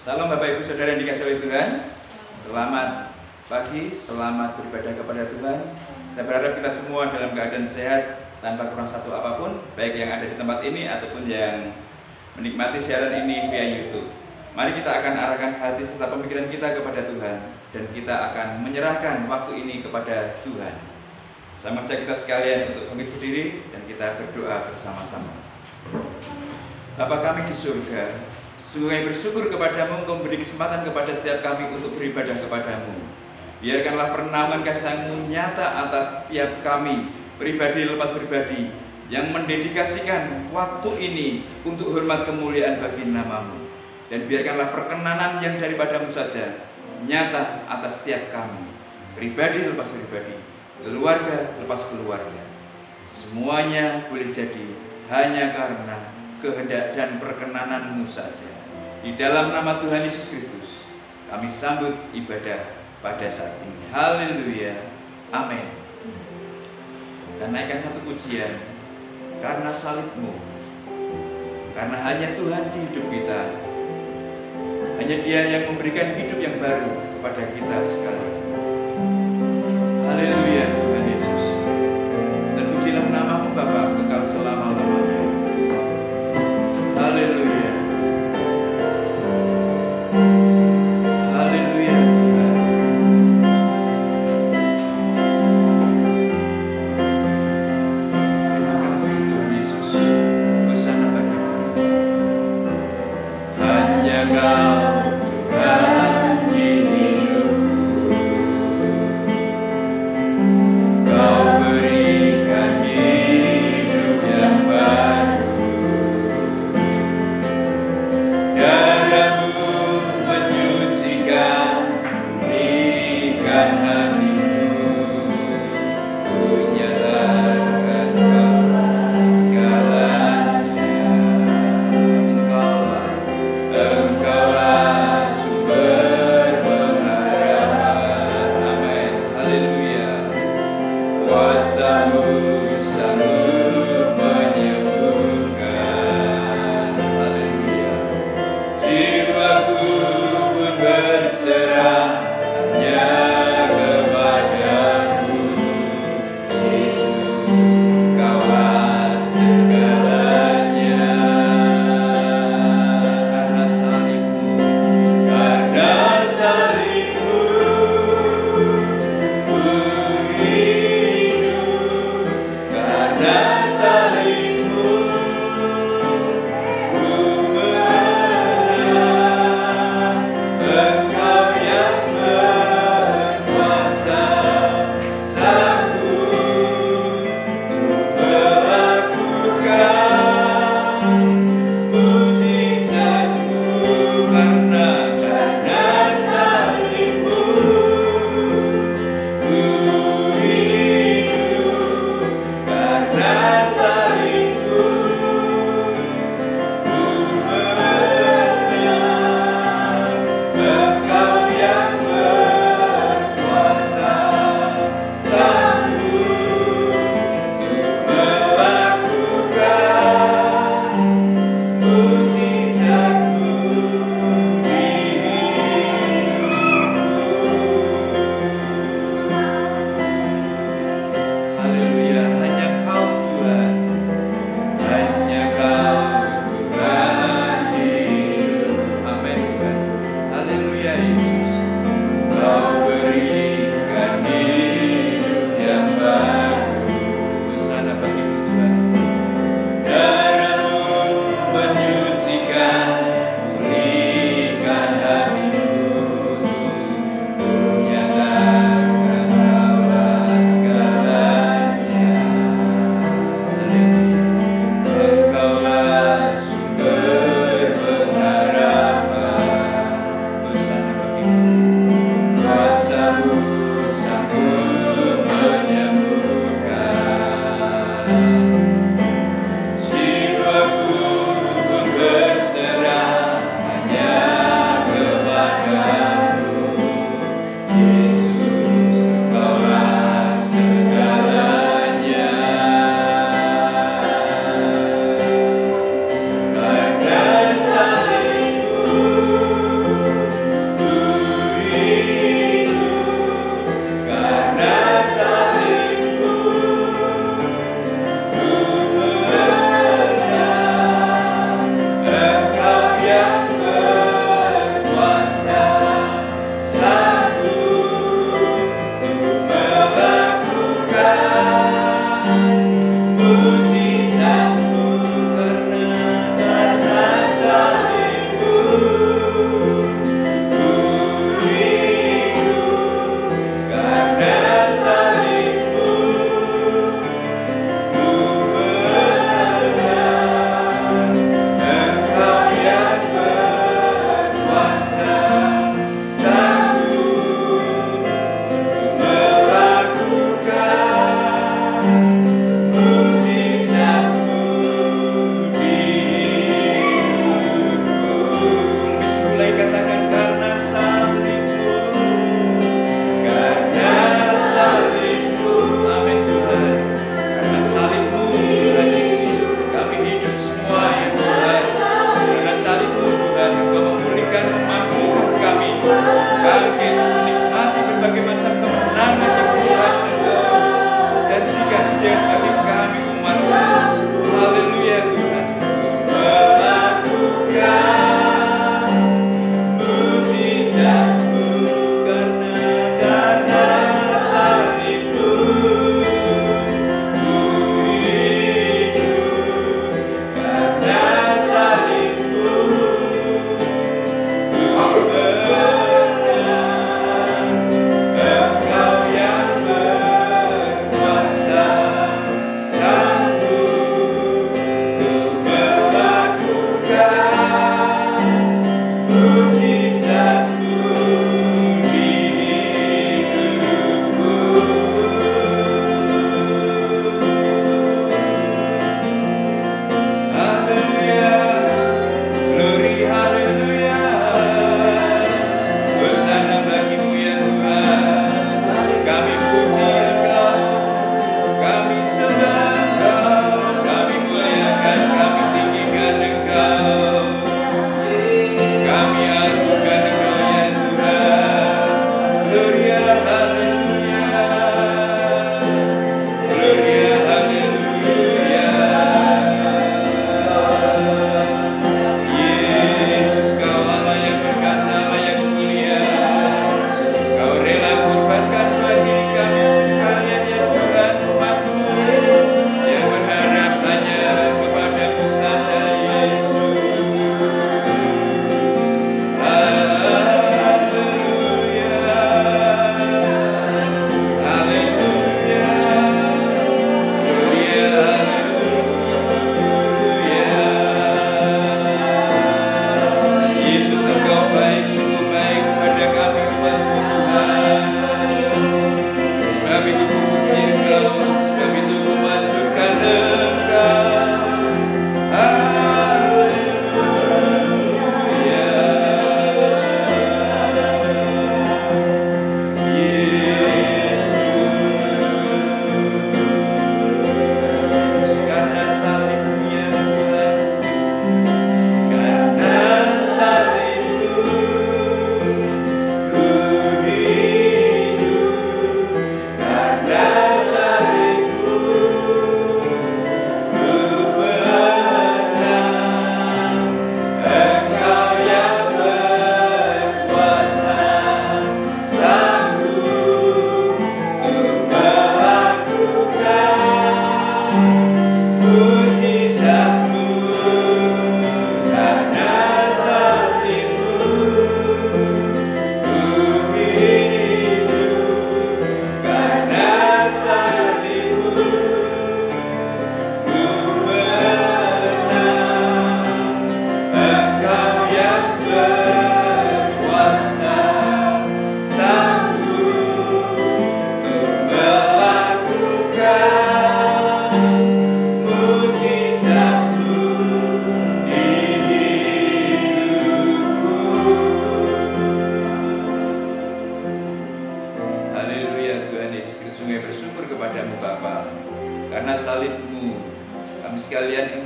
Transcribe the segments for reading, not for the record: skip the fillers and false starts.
Salam Bapak Ibu Saudara yang dikasihi oleh Tuhan. Selamat pagi, selamat beribadah kepada Tuhan. Saya berharap kita semua dalam keadaan sehat tanpa kurang satu apapun, baik yang ada di tempat ini ataupun yang menikmati siaran ini via YouTube. Mari kita akan arahkan hati serta pemikiran kita kepada Tuhan, dan kita akan menyerahkan waktu ini kepada Tuhan. Saya mengajak kita sekalian untuk bangkit berdiri dan kita berdoa bersama-sama. Bapa kami di surga, sungguh kami bersyukur kepadamu, Engkau memberi kesempatan kepada setiap kami untuk beribadah kepadamu. Biarkanlah pernaungan kasih-Mu nyata atas setiap kami, pribadi lepas pribadi, yang mendedikasikan waktu ini untuk hormat kemuliaan bagi nama-Mu. Dan biarkanlah perkenanan yang daripadamu saja nyata atas setiap kami, pribadi lepas pribadi, keluarga lepas keluarga. Semuanya boleh jadi hanya karena kehendak dan perkenanan-Mu saja. Di dalam nama Tuhan Yesus Kristus, kami sambut ibadah pada saat ini. Haleluya. Amin. Dan naikkan satu pujian, karena salib-Mu, karena hanya Tuhan di hidup kita, hanya Dia yang memberikan hidup yang baru kepada kita sekalian. Haleluya Tuhan Yesus. Terpujilah nama-Mu Bapa kekal selama-lamanya. Haleluya. Haleluya Tuhan. Terima kasih Tuhan Yesus. Hosana bagimu. Hanya Kau Tuhan di hidupku. Kau berikan hidup yang baru. Darah-Mu menyucikan, pulihkan hatiku. Ku nyatakan Kaulah segalanya. Engkaulah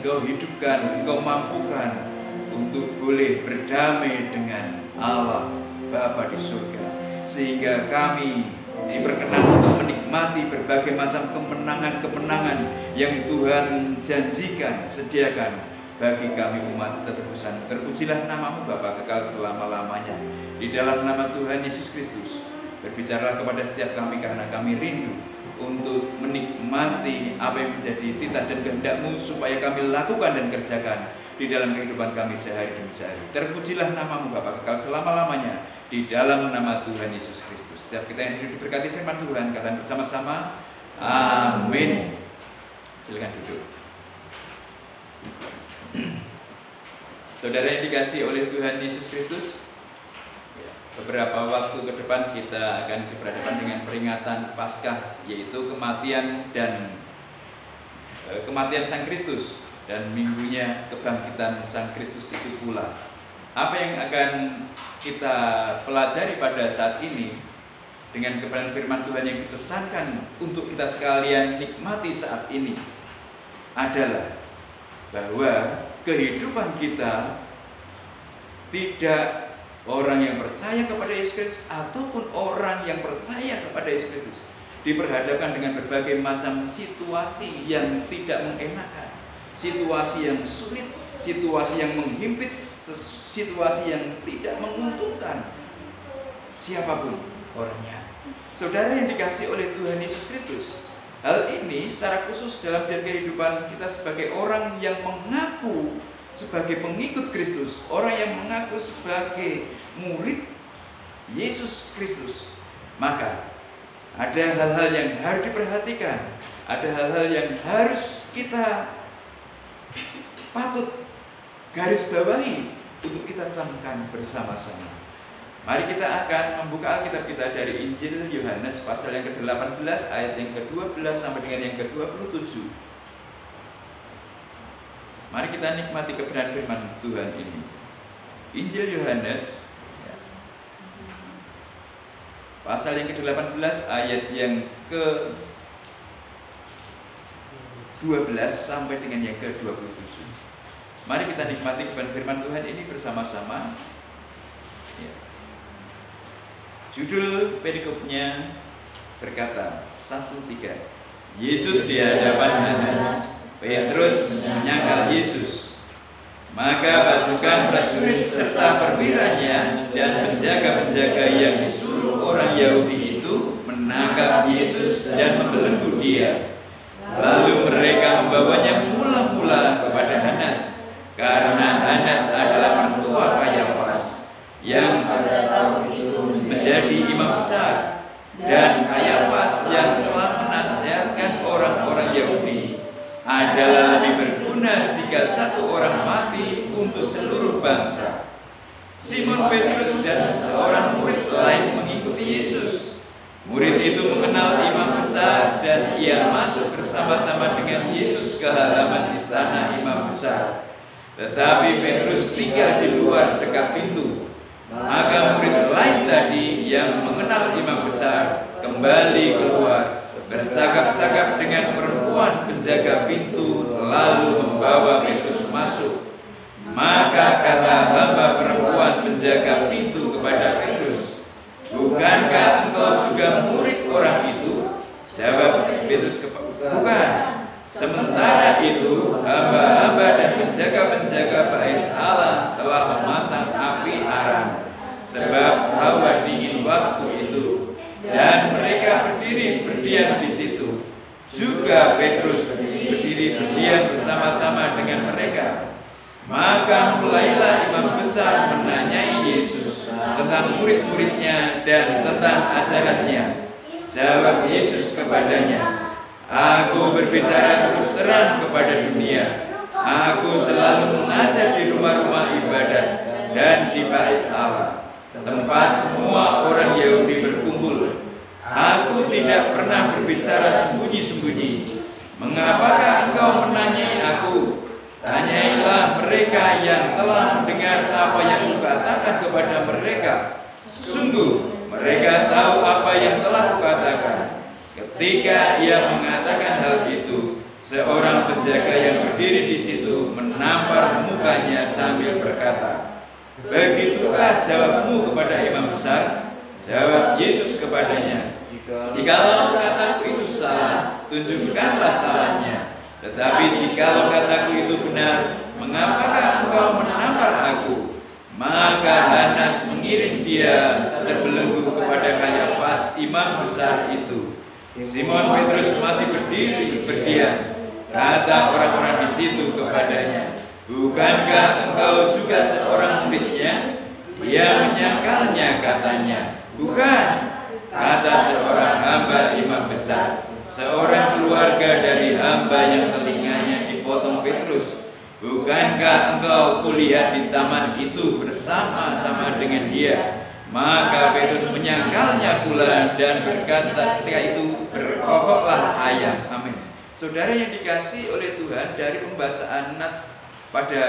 Engkau hidupkan, Engkau mampukan untuk boleh berdamai dengan Allah Bapa di surga, sehingga kami diperkenan untuk menikmati berbagai macam kemenangan-kemenangan yang Tuhan janjikan, sediakan bagi kami umat tetebusan. Terpujilah namamu Bapa kekal selama-lamanya. Di dalam nama Tuhan Yesus Kristus, berbicara kepada setiap kami, karena kami rindu untuk menikmati apa yang menjadi titah dan kehendak-Mu, supaya kami lakukan dan kerjakan di dalam kehidupan kami sehari demi sehari. Terpujilah namamu Bapa kekal selama-lamanya, di dalam nama Tuhan Yesus Kristus. Setiap kita yang hidup diberkati firman Tuhan, katakan bersama-sama, amin. Silakan duduk. Saudara yang dikasihi oleh Tuhan Yesus Kristus, beberapa waktu ke depan kita akan berhadapan dengan peringatan Paskah, yaitu kematian Sang Kristus, dan minggunya kebangkitan Sang Kristus itu pula. Apa yang akan kita pelajari pada saat ini dengan kebenaran firman Tuhan yang dipesankan untuk kita sekalian nikmati saat ini adalah bahwa kehidupan kita tidak orang yang percaya kepada Yesus Kristus ataupun orang yang percaya kepada Yesus Kristus diperhadapkan dengan berbagai macam situasi yang tidak mengenakan, situasi yang sulit, situasi yang menghimpit, situasi yang tidak menguntungkan siapapun orangnya. Saudara yang dikasihi oleh Tuhan Yesus Kristus, hal ini secara khusus dalam kehidupan kita sebagai orang yang mengaku sebagai pengikut Kristus, orang yang mengaku sebagai murid Yesus Kristus, maka ada hal-hal yang harus diperhatikan, ada hal-hal yang harus kita patut garis bawahi untuk kita camkan bersama-sama. Mari kita akan membuka Alkitab kita dari Injil Yohanes pasal yang ke-18 ayat yang ke-12 sampai dengan yang ke-27. Mari kita nikmati kebenaran firman Tuhan ini. Injil Yohanes pasal yang ke-18 ayat yang ke-12 sampai dengan yang ke-27. Mari kita nikmati kebenaran firman Tuhan ini bersama-sama. Judul perikopnya berkata 1-3. Yesus di hadapan Hanas. Petrus menyangkal Yesus. Maka pasukan prajurit serta perwiranya dan penjaga-penjaga yang disuruh orang Yahudi itu menangkap Yesus dan membelenggu Dia. Lalu mereka membawanya mula-mula kepada Hanas, karena Hanas adalah mertua Kayafas yang pada tahun itu menjadi imam besar, dan Kayafas yang telah menasihatkan orang-orang Yahudi adalah lebih berguna jika satu orang mati untuk seluruh bangsa. Simon Petrus dan seorang murid lain mengikuti Yesus. Murid itu mengenal imam besar dan ia masuk bersama-sama dengan Yesus ke halaman istana imam besar. Tetapi Petrus tinggal di luar dekat pintu. Maka murid lain tadi yang mengenal imam besar kembali keluar, bercakap-cakap dengan perempuan penjaga pintu, lalu membawa Petrus masuk. Maka kata hamba perempuan penjaga pintu kepada Petrus, "Bukankah engkau juga murid orang itu?" Jawab Petrus, "Bukan." Sementara itu hamba-hamba dan penjaga-penjaga bait Allah telah memasang api arang, sebab hawa dingin waktu itu, dan mereka berdiri berdiam di situ. Juga Petrus berdiri berdiam bersama-sama dengan mereka. Maka mulailah imam besar menanyai Yesus tentang murid-muridnya dan tentang ajarannya. Jawab Yesus kepadanya, "Aku berbicara terus terang kepada dunia. Aku selalu mengajar di rumah-rumah ibadat dan di bait Allah, tempat semua orang Yahudi berkumpul. Aku tidak pernah berbicara sembunyi-sembunyi. Mengapakah engkau menanyai aku? Tanyailah mereka yang telah mendengar apa yang kukatakan kepada mereka. Sungguh, mereka tahu apa yang telah kukatakan." Ketika ia mengatakan hal itu, Seorang penjaga yang berdiri di situ menampar mukanya sambil berkata, "Begitukah jawabmu kepada imam besar?" Jawab Yesus kepadanya, "Jikalau kataku itu salah, tunjukkanlah salahnya. Tetapi jikalau kataku itu benar, mengapakah engkau menampar aku?" Maka Hanas mengirim dia terbelenggu kepada Kayafas, imam besar itu. Simon Petrus masih berdiri berdiam. Kata orang-orang di situ kepadanya, "Bukankah engkau juga seorang muridnya?" Ia menyangkalnya, katanya, "Bukan." Kata seorang hamba imam besar, seorang keluarga dari hamba yang telinganya dipotong Petrus, "Bukankah engkau kuliah di taman itu bersama-sama dengan dia?" Maka Petrus menyangkalnya pula dan berkata ketika itu, "Berkokoklah ayam." Amin. Saudara yang dikasihi oleh Tuhan, dari pembacaan Nats pada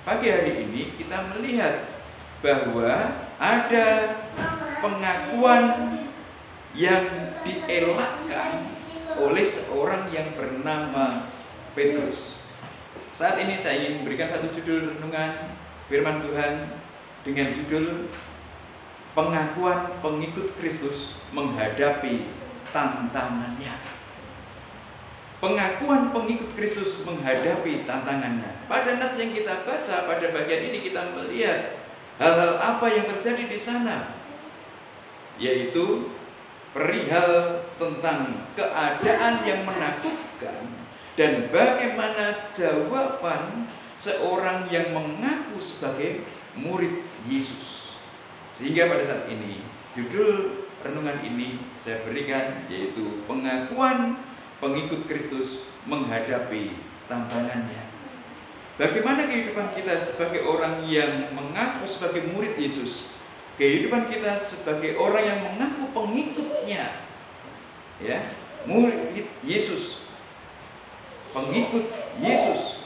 pagi hari ini kita melihat bahwa ada pengakuan yang dielakkan oleh seorang yang bernama Petrus. Saat ini saya ingin memberikan satu judul renungan firman Tuhan dengan judul pengakuan pengikut Kristus menghadapi tantangannya. Pengakuan pengikut Kristus menghadapi tantangannya. Pada nats yang kita baca pada bagian ini kita melihat hal-hal apa yang terjadi di sana, yaitu perihal tentang keadaan yang menakutkan dan bagaimana jawaban seorang yang mengaku sebagai murid Yesus. Sehingga pada saat ini judul renungan ini saya berikan yaitu pengakuan pengikut Kristus menghadapi tantangannya. Bagaimana kehidupan kita sebagai orang yang mengaku sebagai murid Yesus? Kehidupan kita sebagai orang yang mengaku pengikutnya, ya, murid Yesus, pengikut Yesus.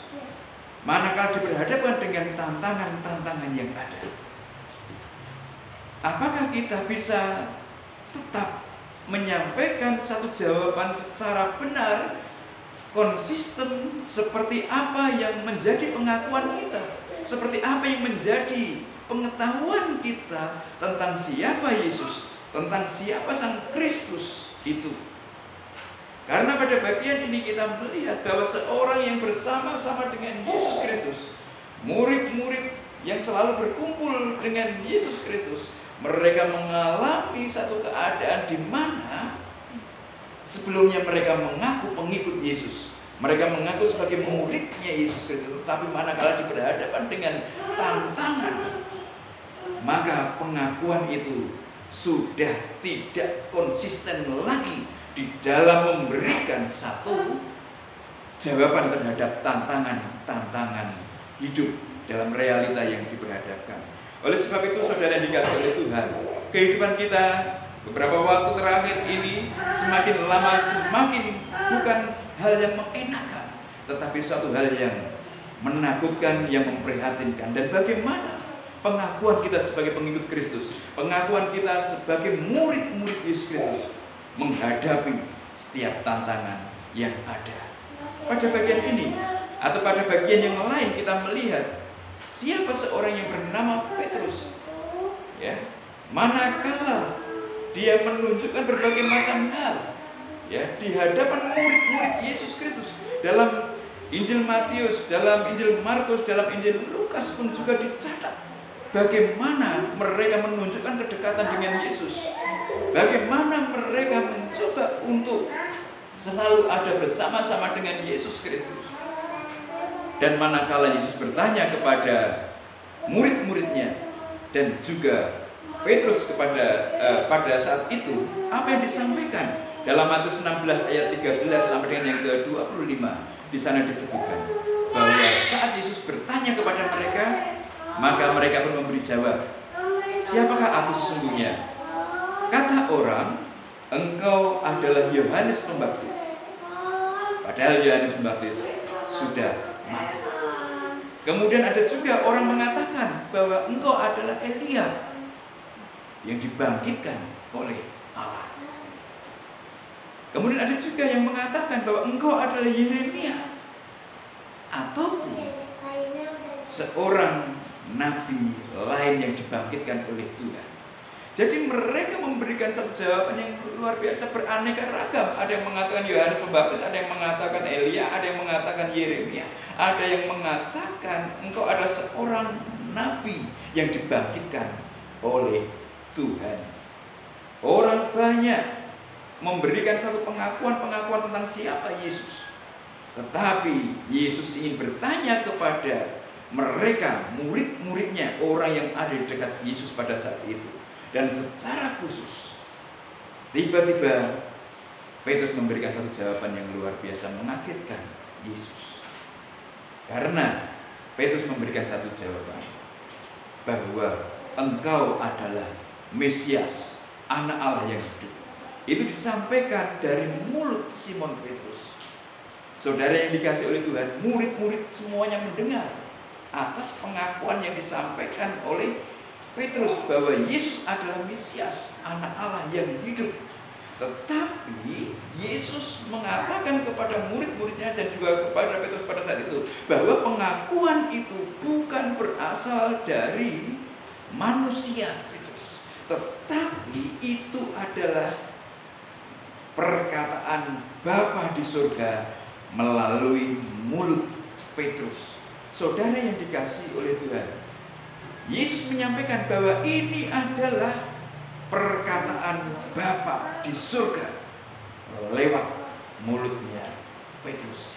Manakala berhadapan dengan tantangan-tantangan yang ada, apakah kita bisa tetap menyampaikan satu jawaban secara benar, konsisten, seperti apa yang menjadi pengakuan kita, seperti apa yang menjadi pengetahuan kita tentang siapa Yesus, tentang siapa Sang Kristus itu. Karena pada bagian ini kita melihat bahwa seorang yang bersama-sama dengan Yesus Kristus, murid-murid yang selalu berkumpul dengan Yesus Kristus, mereka mengalami satu keadaan di mana sebelumnya mereka mengaku pengikut Yesus, mereka mengaku sebagai muridnya Yesus Kristus, tetapi manakala berhadapan dengan tantangan, maka pengakuan itu sudah tidak konsisten lagi di dalam memberikan satu jawaban terhadap tantangan-tantangan hidup dalam realita yang diperhadapkan. Oleh sebab itu, saudara yang dikasihi oleh Tuhan, kehidupan kita beberapa waktu terakhir ini semakin lama semakin bukan hal yang mengenakan, tetapi suatu hal yang menakutkan, yang memprihatinkan. Dan bagaimana pengakuan kita sebagai pengikut Kristus, pengakuan kita sebagai murid-murid Yesus Kristus menghadapi setiap tantangan yang ada. Pada bagian ini atau pada bagian yang lain kita melihat siapa seorang yang bernama Petrus, ya, manakala dia menunjukkan berbagai macam hal, ya, di hadapan murid-murid Yesus Kristus. Dalam Injil Matius, dalam Injil Markus, dalam Injil Lukas pun juga dicatat bagaimana mereka menunjukkan kedekatan dengan Yesus, bagaimana mereka mencoba untuk selalu ada bersama-sama dengan Yesus Kristus. Dan manakala Yesus bertanya kepada murid-muridnya dan juga Petrus pada saat itu, apa yang disampaikan dalam Matius 16 ayat 13 sampai dengan yang ke-25, di sana disebutkan bahwa saat Yesus bertanya kepada mereka, maka mereka pun memberi jawab, "Siapakah aku sesungguhnya?" Kata orang, "Engkau adalah Yohanes Pembaptis." Padahal Yohanes Pembaptis sudah mati. Kemudian ada juga orang mengatakan bahwa engkau adalah Elia yang dibangkitkan oleh Allah. Kemudian ada juga yang mengatakan bahwa engkau adalah Yeremia ataupun seorang nabi lain yang dibangkitkan oleh Tuhan. Jadi mereka memberikan satu jawaban yang luar biasa, beraneka ragam. Ada yang mengatakan Yohanes Pembaptis, ada yang mengatakan Elia, ada yang mengatakan Yeremia, ada yang mengatakan engkau adalah seorang nabi yang dibangkitkan oleh Tuhan. Orang banyak memberikan satu pengakuan tentang siapa Yesus. Tetapi Yesus ingin bertanya kepada mereka, murid-muridnya, orang yang ada di dekat Yesus pada saat itu. Dan secara khusus, tiba-tiba Petrus memberikan satu jawaban yang luar biasa, mengagetkan Yesus. Karena Petrus memberikan satu jawaban bahwa engkau adalah Mesias, anak Allah yang hidup. Itu disampaikan dari mulut Simon Petrus. Saudara yang dikasih oleh Tuhan, murid-murid semuanya mendengar atas pengakuan yang disampaikan oleh Petrus bahwa Yesus adalah Mesias, anak Allah yang hidup. Tetapi Yesus mengatakan kepada murid-muridnya dan juga kepada Petrus pada saat itu bahwa pengakuan itu bukan berasal dari manusia Petrus, tetapi itu adalah perkataan Bapa di surga melalui mulut Petrus. Saudara yang dikasihi oleh Tuhan, Yesus menyampaikan bahwa ini adalah perkataan Bapa di surga lewat mulutnya Petrus.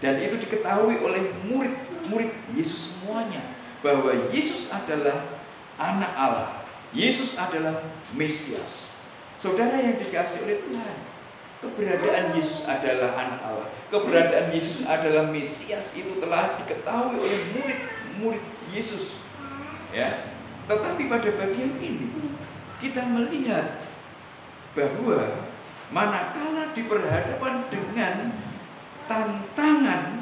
Dan itu diketahui oleh murid-murid Yesus semuanya bahwa Yesus adalah anak Allah. Yesus adalah Mesias. Saudara yang dikasihi oleh Tuhan, keberadaan Yesus adalah anak Allah, keberadaan Yesus adalah Mesias itu telah diketahui oleh murid-murid Yesus. Ya, tetapi pada bagian ini kita melihat bahwa manakala diperhadapkan dengan tantangan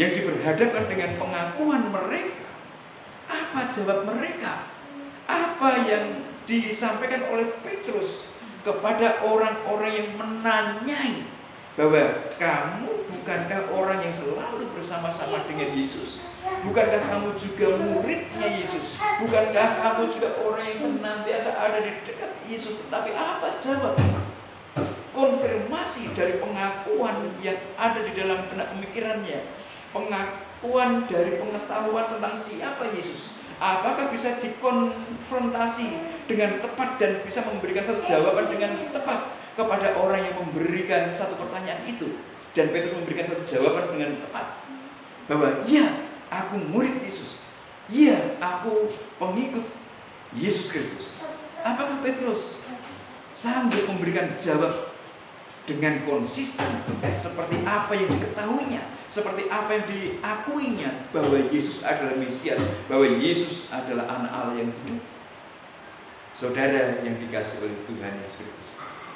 yang diperhadapkan dengan pengakuan mereka, apa jawab mereka? Apa yang disampaikan oleh Petrus kepada orang-orang yang menanyai bahwa kamu bukankah orang yang selalu bersama-sama dengan Yesus? Bukankah kamu juga muridnya Yesus? Bukankah kamu juga orang yang senantiasa ada di dekat Yesus? Tetapi apa jawab? Konfirmasi dari pengakuan yang ada di dalam benak pemikirannya, pengakuan dari pengetahuan tentang siapa Yesus. Apakah bisa dikonfrontasi dengan tepat dan bisa memberikan satu jawaban dengan tepat kepada orang yang memberikan satu pertanyaan itu? Dan Petrus memberikan satu jawaban dengan tepat bahwa iya, aku murid Yesus. Iya, aku pengikut Yesus Kristus. Apakah Petrus sanggup memberikan jawab dengan konsisten seperti apa yang diketahuinya, seperti apa yang diakuinya bahwa Yesus adalah Mesias, bahwa Yesus adalah anak Allah yang hidup? Saudara yang dikasihi oleh Tuhan Yesus Kristus,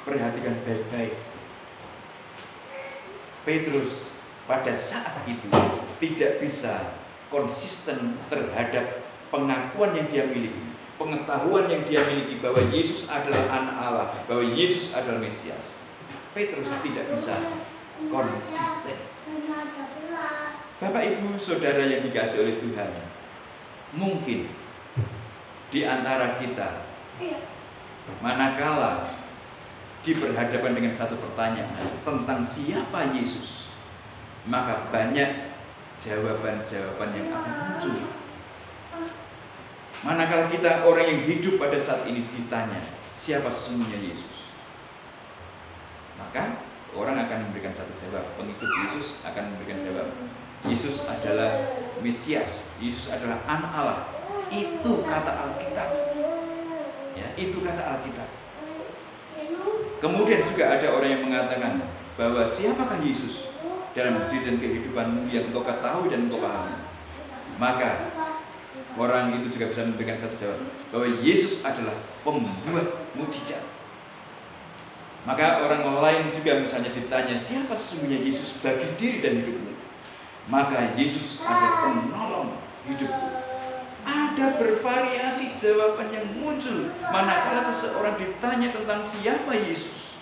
perhatikan baik-baik. Petrus pada saat itu tidak bisa konsisten terhadap pengakuan yang dia miliki, pengetahuan yang dia miliki bahwa Yesus adalah anak Allah, bahwa Yesus adalah Mesias. Petrus tidak bisa konsisten. Bapak Ibu Saudara yang dikasihi oleh Tuhan, mungkin di antara kita manakala diberhadapan dengan satu pertanyaan tentang siapa Yesus, maka banyak jawaban-jawaban yang akan muncul. Manakala kita orang yang hidup pada saat ini ditanya siapa sesungguhnya Yesus, maka orang akan memberikan satu jawab. Pengikut Yesus akan memberikan jawab, Yesus adalah Mesias, Yesus adalah anak Allah. Itu kata Alkitab. Ya, itu kata Alkitab. Kemudian juga ada orang yang mengatakan bahwa siapakah Yesus dalam diri dan kehidupanmu yang engkau ketahui dan engkau pahami. Maka orang itu juga bisa memberikan satu jawab bahwa Yesus adalah pembuat mujizat. Maka orang lain juga misalnya ditanya siapa sesungguhnya Yesus bagi diri dan hidupmu, maka Yesus adalah penolong hidupku. Ada bervariasi jawaban yang muncul manakala seseorang ditanya tentang siapa Yesus.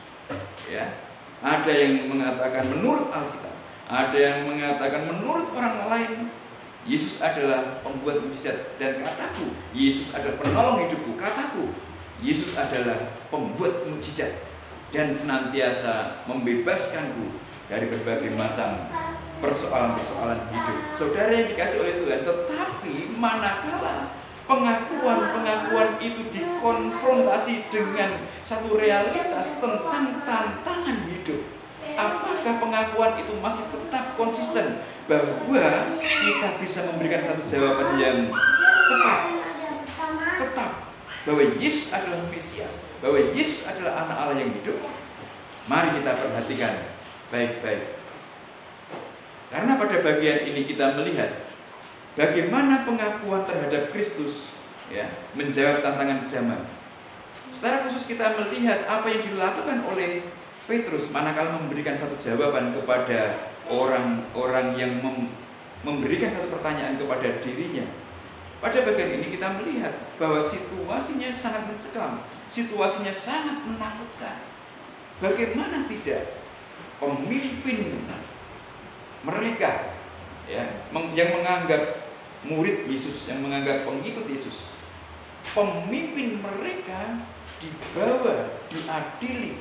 Ya. Ada yang mengatakan menurut Alkitab, ada yang mengatakan menurut orang lain. Yesus adalah pembuat mujizat, dan kataku, Yesus adalah penolong hidupku. Kataku, Yesus adalah pembuat mujizat dan senantiasa membebaskanku dari berbagai macam persoalan-persoalan hidup. Saudara yang dikasih oleh Tuhan, tetapi manakala pengakuan-pengakuan itu dikonfrontasi dengan satu realitas tentang tantangan hidup, apakah pengakuan itu masih tetap konsisten bahwa kita bisa memberikan satu jawaban yang tetap bahwa Yesus adalah Mesias, bahwa Yesus adalah anak Allah yang hidup? Mari kita perhatikan baik-baik. Karena pada bagian ini kita melihat bagaimana pengakuan terhadap Kristus menjawab tantangan zaman. Secara khusus kita melihat apa yang dilakukan oleh Petrus manakala memberikan satu jawaban kepada orang-orang yang memberikan satu pertanyaan kepada dirinya. Pada bagian ini kita melihat bahwa situasinya sangat mencekam, situasinya sangat menakutkan. Bagaimana tidak pemimpin mereka yang menganggap murid Yesus, yang menganggap pengikut Yesus, pemimpin mereka dibawa, diadili,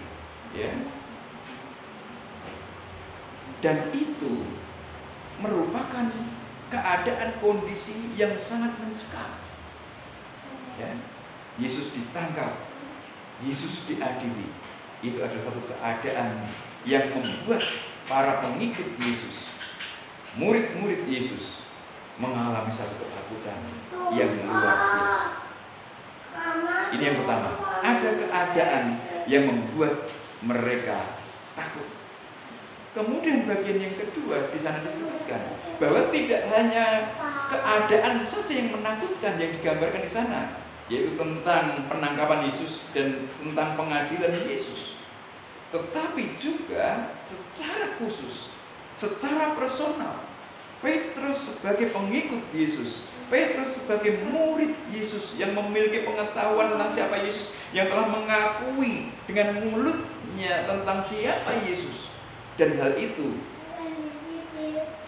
dan itu merupakan keadaan kondisi yang sangat mencekam. Yesus ditangkap, Yesus diadili. Itu adalah satu keadaan yang membuat para pengikut Yesus, murid-murid Yesus, mengalami satu ketakutan yang luar biasa. Ini yang pertama, ada keadaan yang membuat mereka takut. Kemudian bagian yang kedua di sana disebutkan bahwa tidak hanya keadaan saja yang menakutkan yang digambarkan di sana, yaitu tentang penangkapan Yesus dan tentang pengadilan Yesus, tetapi juga secara khusus, secara personal, Petrus sebagai pengikut Yesus, Petrus sebagai murid Yesus yang memiliki pengetahuan tentang siapa Yesus, yang telah mengakui dengan mulutnya tentang siapa Yesus, dan hal itu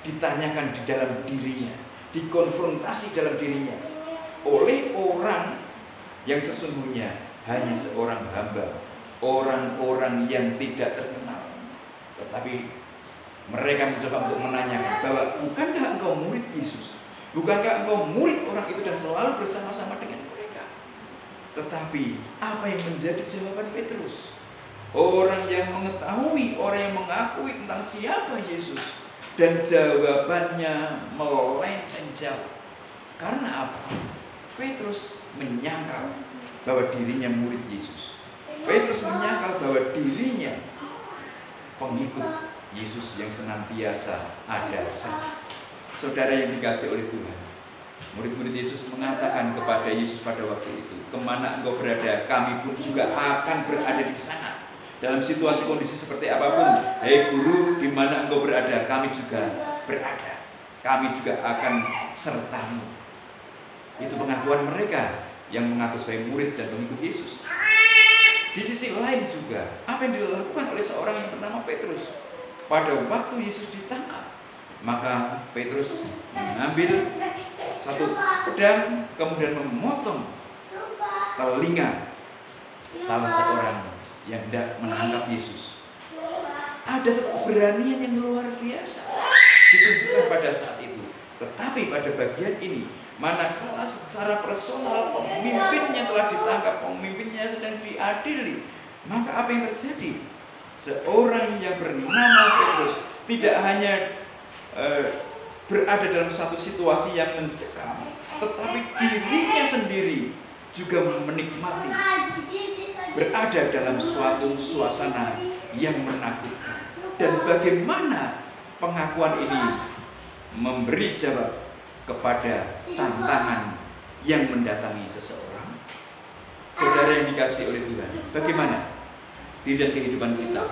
ditanyakan di dalam dirinya, dikonfrontasi dalam dirinya oleh orang yang sesungguhnya hanya seorang hamba, orang-orang yang tidak terkenal. Tetapi mereka mencoba untuk menanyakan bahwa bukankah engkau murid Yesus? Bukankah engkau murid orang itu dan selalu bersama-sama dengan mereka? Tetapi apa yang menjadi jawaban Petrus? Orang yang mengetahui, orang yang mengakui tentang siapa Yesus, dan jawabannya melenceng jauh. Karena apa? Petrus menyangkal bahwa dirinya murid Yesus. Petrus menyangkal bahwa dirinya pengikut Yesus yang senantiasa ada saja. Saudara yang dikasihi oleh Tuhan, murid-murid Yesus mengatakan kepada Yesus pada waktu itu, kemana engkau berada, kami pun juga akan berada di sana. Dalam situasi kondisi seperti apapun, hei guru, di mana engkau berada, kami juga berada. Kami juga akan sertamu. Itu pengakuan mereka yang mengaku sebagai murid dan pengikut Yesus. Di sisi lain juga, apa yang dilakukan oleh seorang yang bernama Petrus? Pada waktu Yesus ditangkap, maka Petrus mengambil satu pedang, kemudian memotong telinga salah seorang yang hendak menangkap Yesus. Ada satu keberanian yang luar biasa ditunjukkan pada saat itu. Tetapi pada bagian ini, manakala secara personal pemimpinnya telah ditangkap, pemimpinnya sedang diadili, maka apa yang terjadi? Seorang yang bernama Petrus tidak hanya berada dalam satu situasi yang mencekam, tetapi dirinya sendiri juga menikmati berada dalam suatu suasana yang menakutkan. Dan bagaimana pengakuan ini memberi jawab kepada tantangan yang mendatangi seseorang? Saudara yang dikasihi oleh Tuhan, bagaimana di dalam kehidupan kita?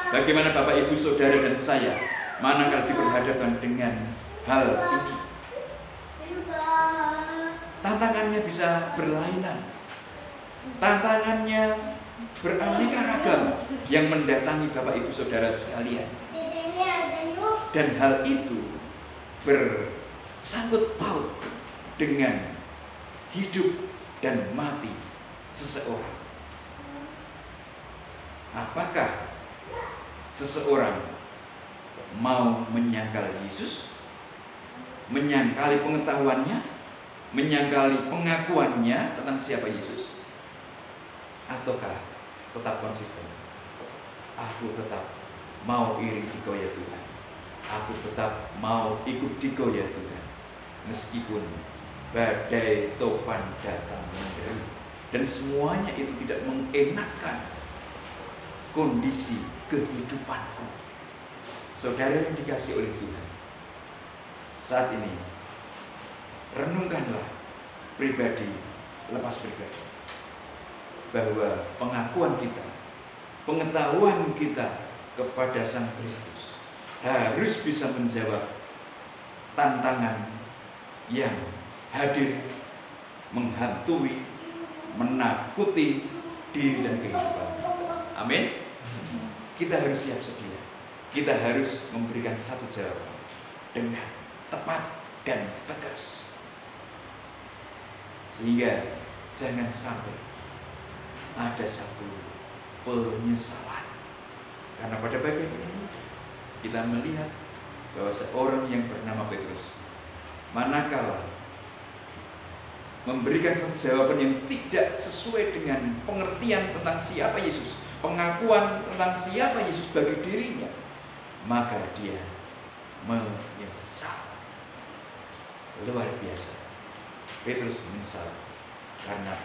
Bagaimana Bapak, Ibu, Saudara, dan saya manakala diperhadapkan dengan hal ini? Tantangannya bisa berlainan. Tantangannya beraneka ragam yang mendatangi Bapak Ibu Saudara sekalian. Dan hal itu bersangkut paut dengan hidup dan mati seseorang. Apakah seseorang mau menyangkal Yesus, menyangkali pengetahuannya, menyangkali pengakuannya tentang siapa Yesus, ataukah tetap konsisten? Aku tetap mau iring Dikau ya Tuhan, aku tetap mau ikut Dikau ya Tuhan, meskipun badai topan datang menderu dan semuanya itu tidak mengenakan kondisi kehidupanku. Saudara yang dikasihi oleh Tuhan, saat ini renungkanlah pribadi lepas pribadi, bahwa pengakuan kita, pengetahuan kita kepada Sang Kristus harus bisa menjawab tantangan yang hadir, menghantui, menakuti diri dan kehidupan kita. Amin. Kita harus siap sedia. Kita harus memberikan satu jawaban dengan tepat dan tegas, sehingga jangan sampai ada satu penyesalan. Karena pada bagian ini kita melihat bahwa seorang yang bernama Petrus, manakala memberikan satu jawaban yang tidak sesuai dengan pengertian tentang siapa Yesus, pengakuan tentang siapa Yesus bagi dirinya, maka dia menyesal. Luar biasa. Petrus menyesal karena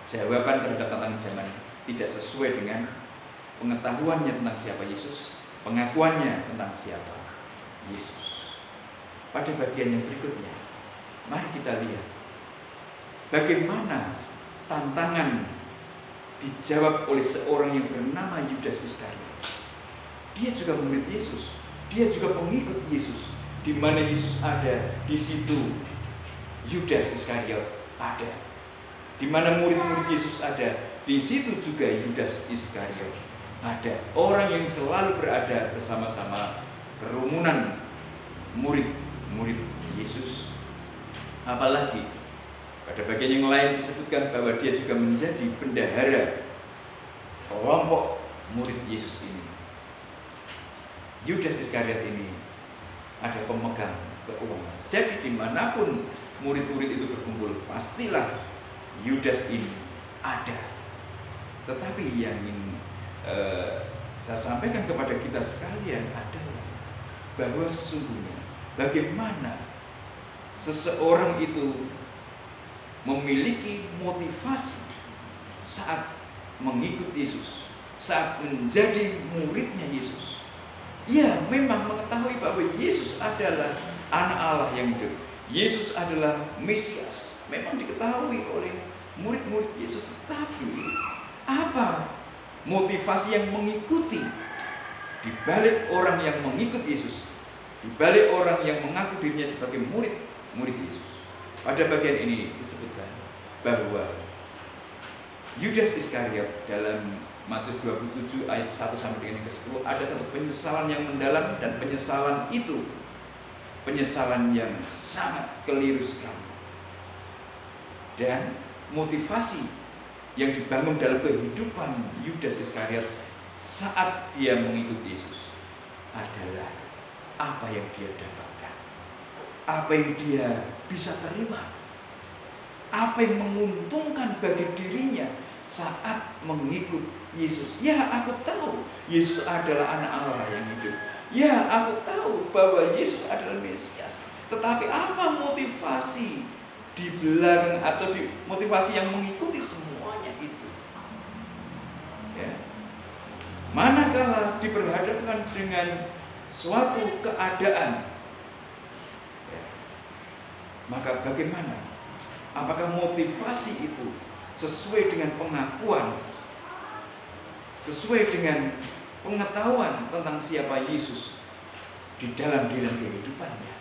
jawaban terhadap tantangan zaman tidak sesuai dengan pengetahuannya tentang siapa Yesus, pengakuannya tentang siapa Yesus. Pada bagian yang berikutnya, mari kita lihat bagaimana tantangan dijawab oleh seorang yang bernama Yudas Iskariot. Dia juga murid Yesus, dia juga pengikut Yesus. Di mana Yesus ada, di situ Yudas Iskariot ada. Di mana murid-murid Yesus ada, di situ juga Yudas Iskariot ada. Orang yang selalu berada bersama-sama kerumunan murid-murid Yesus. Apalagi pada bagian yang lain disebutkan bahwa dia juga menjadi bendahara kelompok murid Yesus ini. Yudas Iskariot ini ada pemegang keuangan. Jadi dimanapun murid-murid itu berkumpul, pastilah Yudas ini ada. Tetapi yang ingin saya sampaikan kepada kita sekalian adalah bahwa sesungguhnya bagaimana seseorang itu memiliki motivasi saat mengikut Yesus, saat menjadi muridnya Yesus. Ya, memang mengetahui bahwa Yesus adalah anak Allah yang hidup, Yesus adalah Mesias, memang diketahui oleh murid-murid Yesus. Tapi apa motivasi yang mengikuti di balik orang yang mengikut Yesus, di balik orang yang mengaku dirinya sebagai murid Yesus? Pada bagian ini disebutkan bahwa Yudas Iskariot dalam Matius 27 ayat 1 sampai dengan 10 ada satu penyesalan yang mendalam, dan penyesalan itu penyesalan yang sangat keliru sekali. Dan motivasi yang dibangun dalam kehidupan Yudas Iskariot saat dia mengikuti Yesus adalah apa yang dia dapatkan, apa yang dia bisa terima, apa yang menguntungkan bagi dirinya saat mengikut Yesus. Ya, aku tahu Yesus adalah anak Allah yang hidup. Ya, aku tahu bahwa Yesus adalah Mesias. Tetapi apa motivasi di belakang atau di motivasi yang mengikuti semuanya itu? Ya. Manakala diperhadapkan dengan suatu keadaan, ya, maka bagaimana? Apakah motivasi itu sesuai dengan pengakuan, sesuai dengan pengetahuan tentang siapa Yesus di dalam diri dan kehidupannya?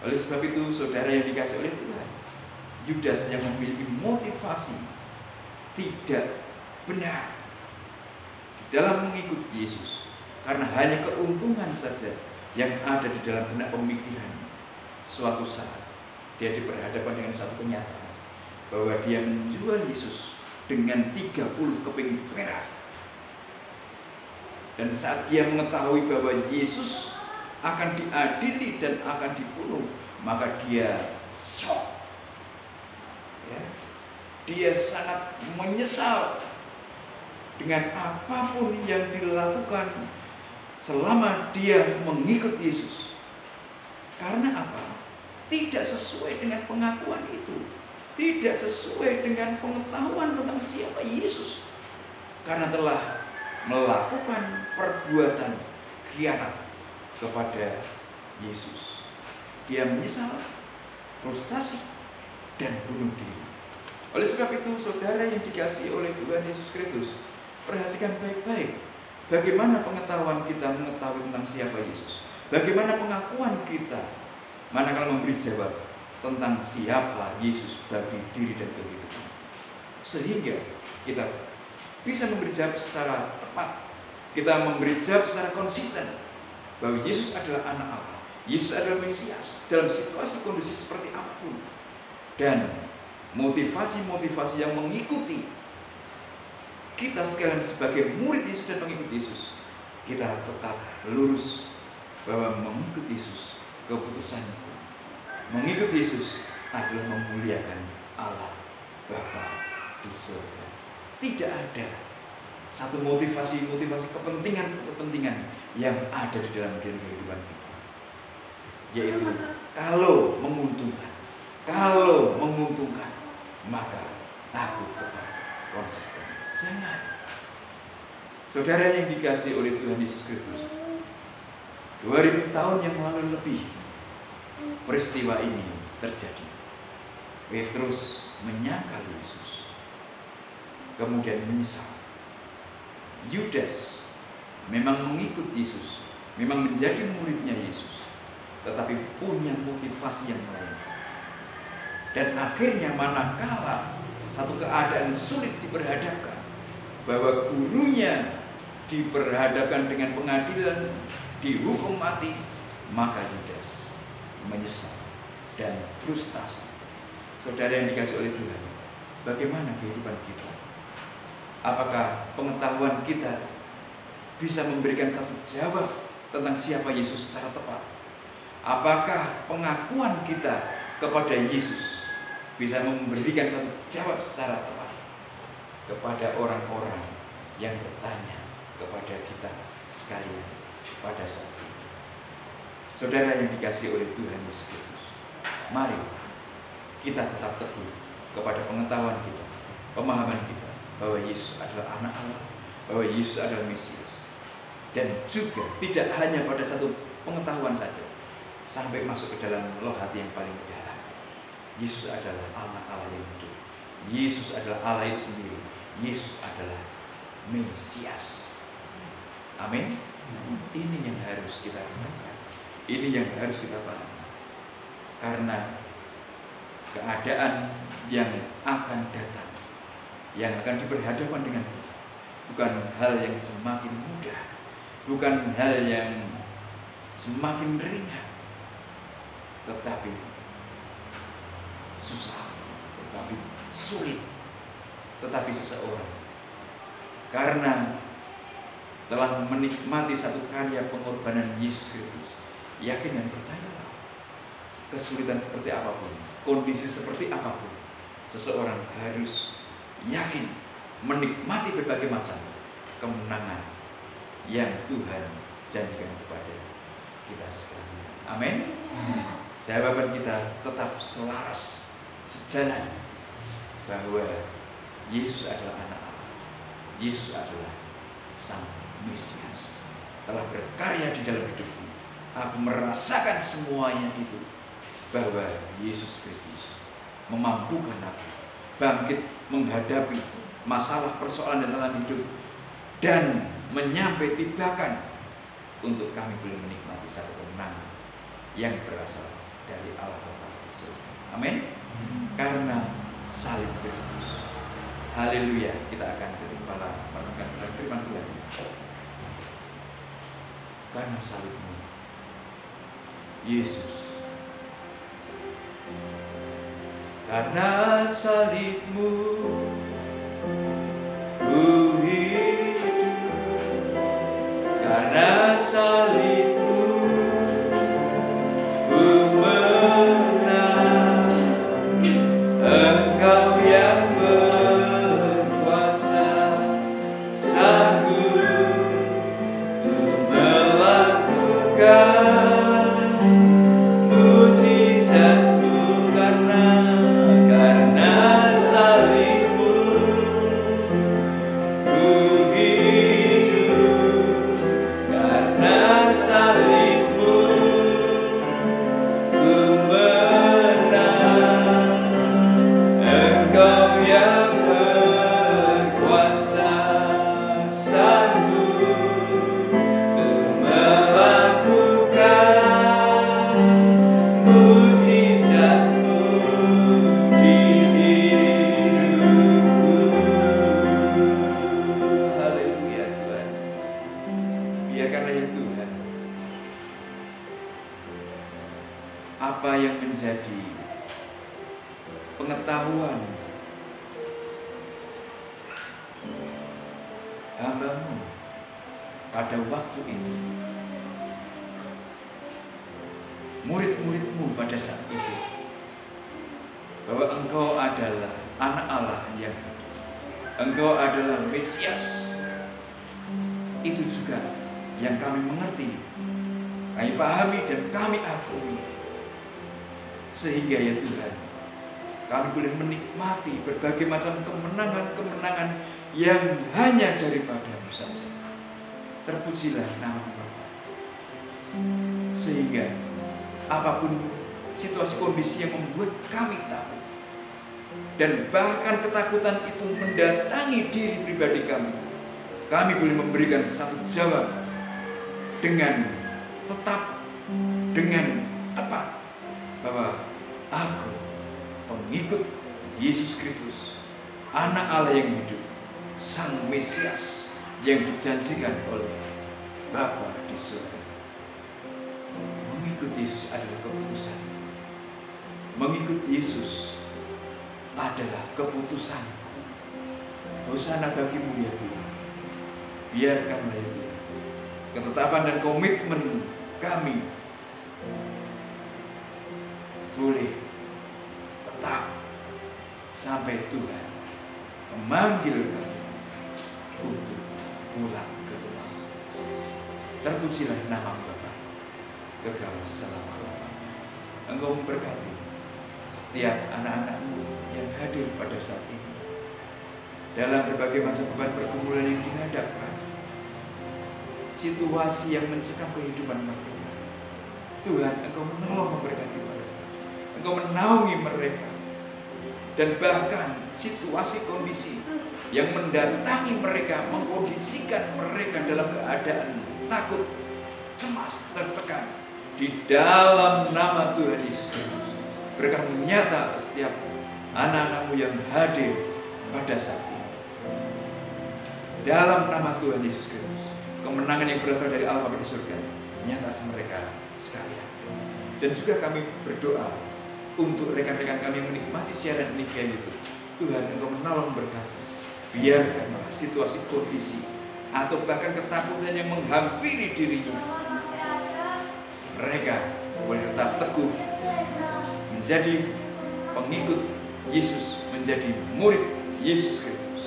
Oleh sebab itu, saudara yang dikasihi oleh Tuhan, Yudas yang memiliki motivasi tidak benar, dalam mengikut Yesus. Karena hanya keuntungan saja yang ada di dalam benak pemikirannya. Suatu saat dia diperhadapkan dengan satu kenyataan bahwa dia menjual Yesus dengan 30 keping perak. Dan saat dia mengetahui bahwa Yesus akan diadili dan akan dibunuh, maka dia shock. Ya. Dia sangat menyesal dengan apapun yang dilakukan selama dia mengikut Yesus. Karena apa? Tidak sesuai dengan pengakuan itu, tidak sesuai dengan pengetahuan tentang siapa Yesus. Karena telah melakukan perbuatan khianat kepada Yesus. Dia menyesal, frustasi, dan bunuh diri. Oleh sebab itu, saudara yang dikasihi oleh Tuhan Yesus Kristus, perhatikan baik-baik bagaimana pengetahuan kita mengetahui tentang siapa Yesus. Bagaimana pengakuan kita manakala memberi jawab tentang siapa Yesus bagi diri dan kehidupan. Sehingga kita bisa memberi jawab secara tepat. Kita memberi jawab secara konsisten bahwa Yesus adalah anak Allah. Yesus adalah Mesias dalam situasi kondisi seperti apapun. Dan motivasi-motivasi yang mengikuti kita sekalian sebagai murid Yesus dan pengikut Yesus, kita tetap lurus bahwa mengikut Yesus keputusanku. Mengikut Yesus adalah memuliakan Allah Bapa di surga. Tidak ada satu motivasi-motivasi kepentingan yang ada di dalam kehidupan kita, yaitu kalau menguntungkan, maka aku tetap konsisten. Jangan. Saudara yang dikasihi oleh Tuhan Yesus Kristus, 2000 tahun yang lalu lebih peristiwa ini terjadi. Petrus menyangkal Yesus, kemudian menyesal. Yudas memang mengikut Yesus, memang menjadi muridnya Yesus, tetapi punya motivasi yang lain. Dan akhirnya manakala satu keadaan sulit diperhadapkan, bahwa gurunya diperhadapkan dengan pengadilan, dihukum mati, maka Yudas menyesal dan frustasi. Saudara yang dikasihi oleh Tuhan, bagaimana kehidupan kita? Apakah pengetahuan kita bisa memberikan satu jawab tentang siapa Yesus secara tepat? Apakah pengakuan kita kepada Yesus bisa memberikan satu jawab secara tepat kepada orang-orang yang bertanya kepada kita sekalian pada saat ini? Saudara yang dikasihi oleh Tuhan Yesus Kristus, mari kita tetap teguh kepada pengetahuan kita, pemahaman kita bahwa Yesus adalah anak Allah, bahwa Yesus adalah Mesias. Dan juga tidak hanya pada satu pengetahuan saja, sampai masuk ke dalam loh hati yang paling dalam. Yesus adalah anak Allah yang hidup. Yesus adalah Allah itu sendiri. Yesus adalah Mesias. Amin. Ini yang harus kita renungkan. Ini yang harus kita pahami. Karena keadaan yang akan datang, yang akan diperhadapkan dengan kita, bukan hal yang semakin mudah, bukan hal yang semakin ringan, tetapi susah, tetapi sulit. Tetapi seseorang karena telah menikmati satu karya pengorbanan Yesus Kristus, yakin dan percayalah, kesulitan seperti apapun, kondisi seperti apapun, seseorang harus yakin menikmati berbagai macam kemenangan yang Tuhan janjikan kepada kita sekalian. Amin. Jawaban kita tetap selaras, sejalan, bahwa Yesus adalah anak Allah. Yesus adalah Sang Mesias, telah berkarya di dalam hidupku. Aku merasakan semuanya itu, bahwa Yesus Kristus memampukan aku bangkit menghadapi masalah, persoalan dan tantangan hidup, dan menyampai tibakan untuk kami belum menikmati satu kemenangan yang berasal dari Allah Bapa di surga. Amin. Karena salib Kristus Haleluya. Kita akan tutup kepala merenungkan firman Tuhan. Karena salibmu, Yesus. Karena salibmu, ku hidup. Karena salibmu, ku menang. Engkau yang berkuasa, sanggup untuk melakukan mujizat-Mu. Karena salibmu, ku hidup. Karena salibmu, ku menang. Engkau yang berkuasa, sanggup untuk melakukan mujizat-Mu di hidupku. Haleluya Tuhan. Biarkanlah ya Tuhan, apa yang menjadi pengetahuan hamba-Mu pada waktu itu, murid-murid-Mu pada saat itu, bahwa Engkau adalah anak Allah yang hidup, Engkau adalah Mesias. Itu juga yang kami mengerti, kami pahami dan kami akui, sehingga ya Tuhan, kami boleh menikmati berbagai macam kemenangan-kemenangan yang hanya daripada-Mu saja. Terpujilah nama-Mu Bapa. Sehingga apapun situasi kondisi yang membuat kami takut, dan bahkan ketakutan itu mendatangi diri pribadi kami boleh memberikan satu jawab dengan tetap, dengan tepat, bahwa aku pengikut Yesus Kristus, anak Allah yang hidup, Sang Mesias yang dijanjikan oleh Bapa di surga. Mengikut Yesus adalah keputusan. Mengikut Yesus adalah keputusanku. Hosana bagi-Mu ya Tuhan. Biarkanlah ya Tuhan, ketetapan dan komitmen kami boleh tetap sampai Tuhan memanggil kami untuk pulang ke rumah. Terpujilah nama-Mu Bapa, kekal selama-lamanya. Engkau memberkati setiap anak-anak-Mu yang hadir pada saat ini dalam berbagai macam beban pergumulan yang dihadapkan, situasi yang mencekam kehidupan mereka. Tuhan, Engkau menolong memberkati mereka, Engkau menaungi mereka, dan bahkan situasi kondisi yang mendatangi mereka, mengkondisikan mereka dalam keadaan takut, cemas, tertekan, di dalam nama Tuhan Yesus Kristus, berkah nyata atas setiap anak-anak-Mu yang hadir pada saat ini. Dalam nama Tuhan Yesus Kristus, kemenangan yang berasal dari Allah Bapa di surga nyata atas mereka sekalian. Dan juga kami berdoa untuk rekan-rekan kami menikmati siaran ini via YouTube. Tuhan, Engkau menolong berkati. Biarkanlah situasi kondisi atau bahkan ketakutan yang menghampiri dirinya, mereka boleh tetap teguh menjadi pengikut Yesus, menjadi murid Yesus Kristus.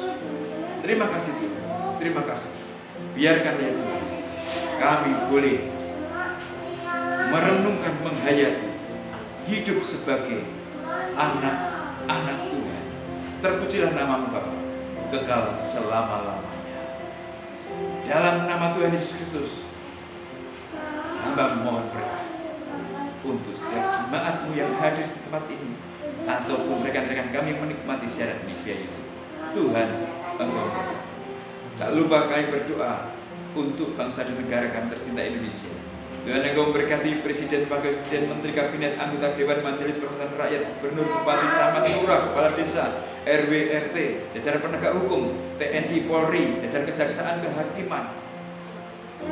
Terima kasih Tuhan. Terima kasih. Biarkanlah ya Tuhan, kami boleh merenungkan, menghayati hidup sebagai anak-anak Tuhan. Terpujilah nama-Mu Bapa, kekal selama-lamanya. Dalam nama Tuhan Yesus Kristus, hamba mohon berkah untuk setiap jemaat-Mu yang hadir di tempat ini, ataupun rekan-rekan kami menikmati siaran ini via YouTube. Tuhan, Engkau berkati. Tak lupa kami berdoa untuk bangsa dan negara kami tercinta Indonesia. Tuhan, Engkau memberkati Presiden, Wakil Presiden, Menteri Kabinet, anggota Dewan Majelis Perwakilan Rakyat, Gubernur, Bupati, Camat, Lurah, Kepala Desa, RW, RT, jajaran penegak hukum, TNI, Polri, jajaran kejaksaan, kehakiman,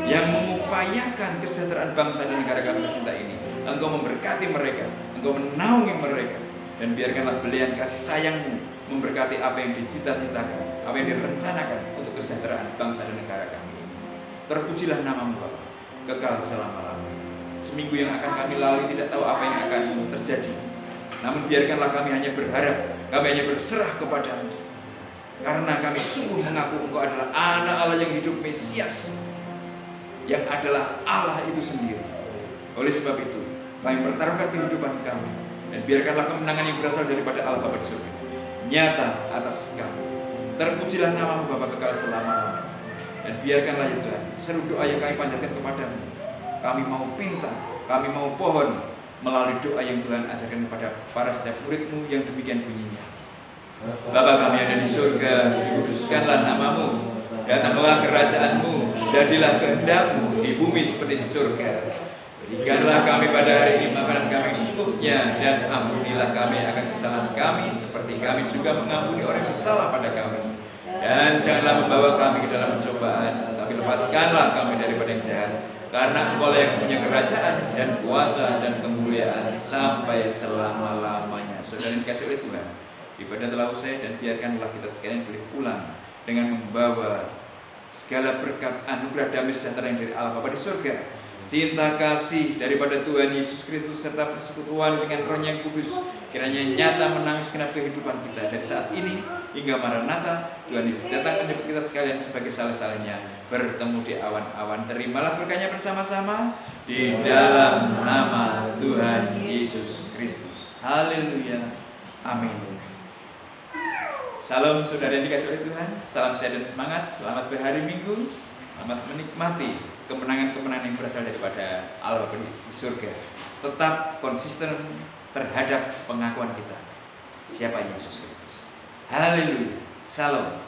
yang mengupayakan kesejahteraan bangsa dan negara kami tercinta ini. Engkau memberkati mereka, Engkau menaungi mereka, dan biarkanlah belian kasih sayang-Mu memberkati apa yang dicita-citakan, apa yang direncanakan untuk kesejahteraan bangsa dan negara kami ini. Terpujilah nama-Mu Bapa, kekal selama-lamanya. Seminggu yang akan kami lalui tidak tahu apa yang akan terjadi, namun biarkanlah kami hanya berharap, kami hanya berserah kepada-Mu, karena kami sungguh mengaku Engkau adalah anak Allah yang hidup, Mesias, yang adalah Allah itu sendiri. Oleh sebab itu, kami pertaruhkan kehidupan kami, dan biarkanlah kemenangan yang berasal daripada Allah Bapa di surga nyata atas kami. Terpujilah nama-Mu Bapa kekal selama-lamanya. Dan biarkanlah ya Tuhan, seluruh doa yang kami panjatkan kepadamu, kami mau pinta, kami mau pohon melalui doa yang Tuhan ajarkan kepada para setiap murid-Mu yang demikian bunyinya. Bapa kami yang ada di surga, dikuduskanlah nama-Mu, datanglah kerajaan-Mu, jadilah kehendak-Mu di bumi seperti di surga. Berikanlah kami pada hari ini makanan kami secukupnya, dan ampunilah kami akan kesalahan kami seperti kami juga mengampuni orang yang bersalah pada kami. Dan janganlah membawa kami ke dalam pencobaan, tapi lepaskanlah kami daripada yang jahat. Karena Engkau yang punya kerajaan dan kuasa dan kemuliaan sampai selama-lamanya. Saudara yang dikasihi oleh Tuhan, ibadah telah usai, dan biarkanlah kita sekalian boleh pulang dengan membawa segala berkat anugerah damai sejahtera yang dari Allah Bapa di surga, cinta kasih daripada Tuhan Yesus Kristus, serta persekutuan dengan Roh-Nya yang kudus kiranya nyata menangis segenap kehidupan kita dari saat ini hingga Maranatha. Tuhan Yesus datang menjemput kita sekalian sebagai salah-salahnya bertemu di awan-awan. Terimalah berkahnya bersama-sama di dalam nama Tuhan Yesus Kristus. Haleluya. Amin. Salam saudara yang dikasihi oleh Tuhan. Salam sehat dan semangat. Selamat berhari Minggu. Selamat menikmati kemenangan-kemenangan yang berasal daripada Allah di surga. Tetap konsisten terhadap pengakuan kita siapa Yesus Kristus. Haleluya. Salam.